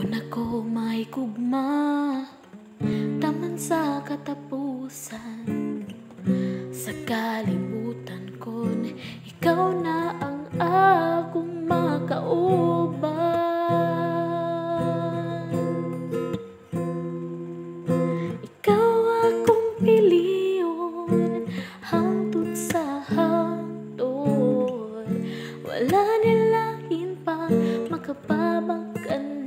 na ko mahigugma, taman sa katapusan. Sa kalibutan ko, ikaw na ang akong makauban. Ikaw akong piliyon, hangtod sa hangtod. Wala nilahin pa makapabangkan